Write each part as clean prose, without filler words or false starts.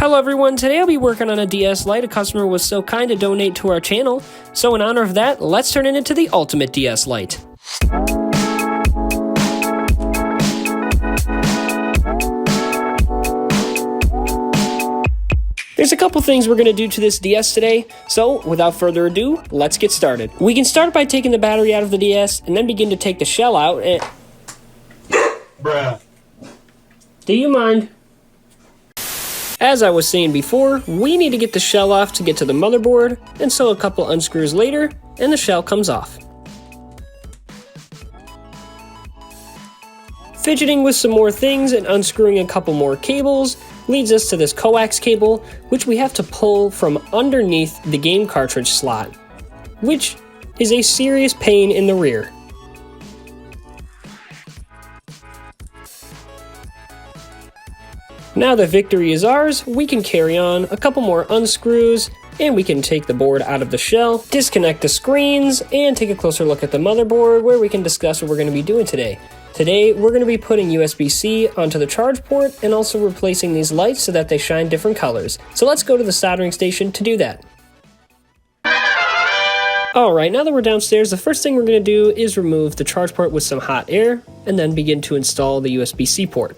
Hello everyone, today I'll be working on a DS Lite. A customer was so kind to donate to our channel, so in honor of that, let's turn it into the ultimate DS Lite. There's a couple things we're going to do to this DS today, so without further ado, let's get started. We can start by taking the battery out of the DS, and then begin to take the shell out and... Bruh. Do you mind? As I was saying before, we need to get the shell off to get to the motherboard, and so a couple unscrews later, and the shell comes off. Fidgeting with some more things and unscrewing a couple more cables leads us to this coax cable, which we have to pull from underneath the game cartridge slot, which is a serious pain in the rear. Now that victory is ours, we can carry on a couple more unscrews, and we can take the board out of the shell, disconnect the screens, and take a closer look at the motherboard where we can discuss what we're going to be doing today. Today, we're going to be putting USB-C onto the charge port and also replacing these lights so that they shine different colors. So let's go to the soldering station to do that. Alright, now that we're downstairs, the first thing we're going to do is remove the charge port with some hot air, and then begin to install the USB-C port.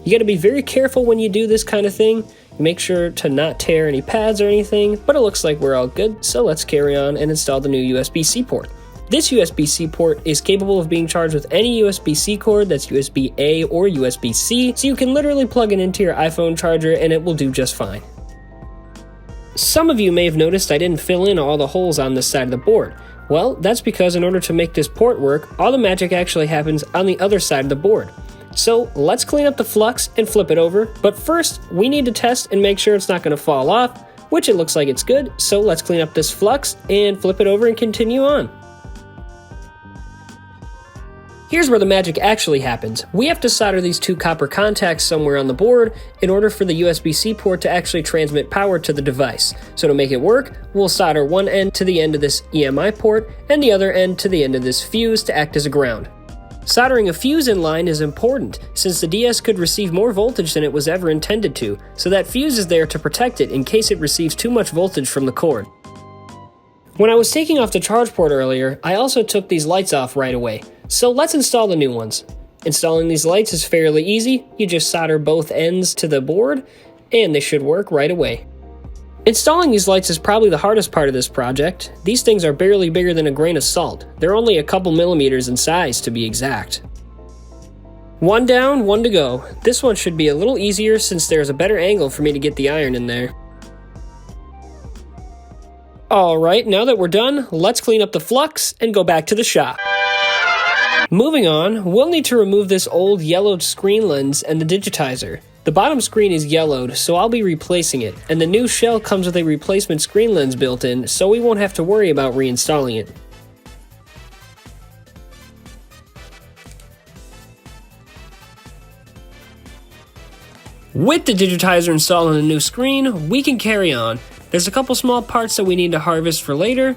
You gotta be very careful when you do this kind of thing. Make sure to not tear any pads or anything, but it looks like we're all good, so let's carry on and install the new USB-C port. This USB-C port is capable of being charged with any USB-C cord that's USB-A or USB-C, so you can literally plug it into your iPhone charger and it will do just fine. Some of you may have noticed I didn't fill in all the holes on this side of the board. Well, that's because in order to make this port work, all the magic actually happens on the other side of the board. So let's clean up the flux and flip it over, but first we need to test and make sure it's not going to fall off, which it looks like it's good, so let's clean up this flux and flip it over and continue on. Here's where the magic actually happens. We have to solder these two copper contacts somewhere on the board in order for the USB-C port to actually transmit power to the device. So to make it work, we'll solder one end to the end of this EMI port and the other end to the end of this fuse to act as a ground. Soldering a fuse in line is important, since the DS could receive more voltage than it was ever intended to, so that fuse is there to protect it in case it receives too much voltage from the cord. When I was taking off the charge port earlier, I also took these lights off right away, so let's install the new ones. Installing these lights is fairly easy. You just solder both ends to the board, and they should work right away. Installing these lights is probably the hardest part of this project. These things are barely bigger than a grain of salt. They're only a couple millimeters in size to be exact. One down, one to go. This one should be a little easier since there's a better angle for me to get the iron in there. Alright, now that we're done, let's clean up the flux and go back to the shop. Moving on, we'll need to remove this old yellowed screen lens and the digitizer. The bottom screen is yellowed, so I'll be replacing it, and the new shell comes with a replacement screen lens built in, so we won't have to worry about reinstalling it. With the digitizer installed on the new screen, we can carry on. There's a couple small parts that we need to harvest for later,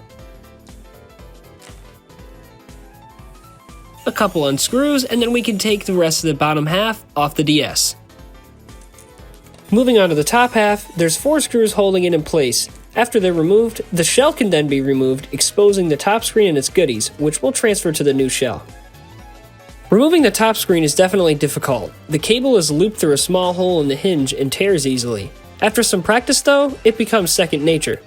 a couple unscrews, and then we can take the rest of the bottom half off the DS. Moving on to the top half, there's 4 screws holding it in place. After they're removed, the shell can then be removed, exposing the top screen and its goodies, which will transfer to the new shell. Removing the top screen is definitely difficult. The cable is looped through a small hole in the hinge and tears easily. After some practice though, it becomes second nature.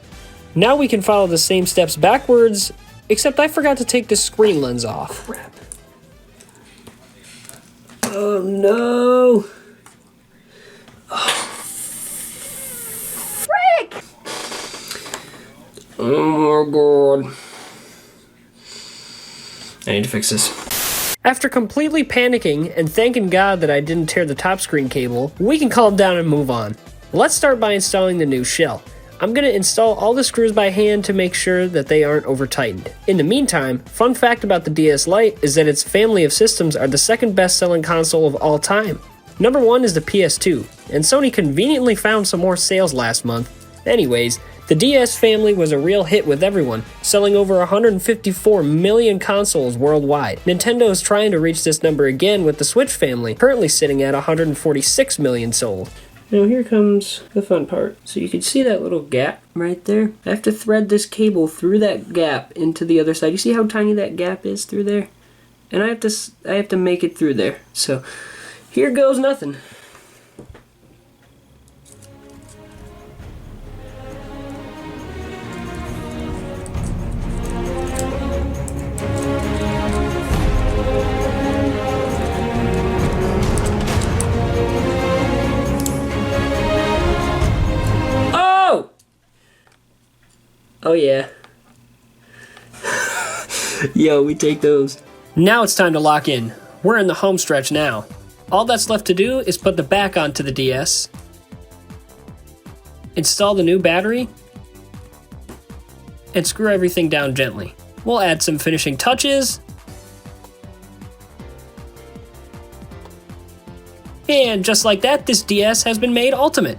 Now we can follow the same steps backwards, except I forgot to take the screen lens off. Crap. Oh no! Oh my god. I need to fix this. After completely panicking and thanking God that I didn't tear the top screen cable, we can calm down and move on. Let's start by installing the new shell. I'm going to install all the screws by hand to make sure that they aren't over tightened. In the meantime, fun fact about the DS Lite is that its family of systems are the second best selling console of all time. Number 1 is the PS2, and Sony conveniently found some more sales last month. Anyways, the DS family was a real hit with everyone, selling over 154 million consoles worldwide. Nintendo is trying to reach this number again with the Switch family, currently sitting at 146 million sold. Now here comes the fun part. So you can see that little gap right there? I have to thread this cable through that gap into the other side. You see how tiny that gap is through there? And I have to make it through there. So here goes nothing. Oh yeah. Yo, we take those. Now it's time to lock in. We're in the home stretch now. All that's left to do is put the back onto the DS, install the new battery, and screw everything down gently. We'll add some finishing touches, and just like that, this DS has been made ultimate.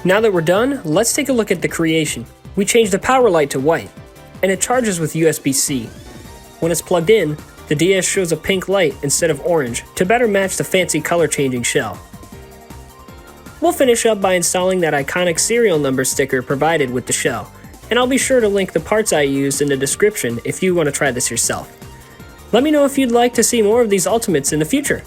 Now that we're done, let's take a look at the creation. We changed the power light to white, and it charges with USB-C. When it's plugged in, the DS shows a pink light instead of orange to better match the fancy color-changing shell. We'll finish up by installing that iconic serial number sticker provided with the shell, and I'll be sure to link the parts I used in the description if you want to try this yourself. Let me know if you'd like to see more of these Ultimates in the future.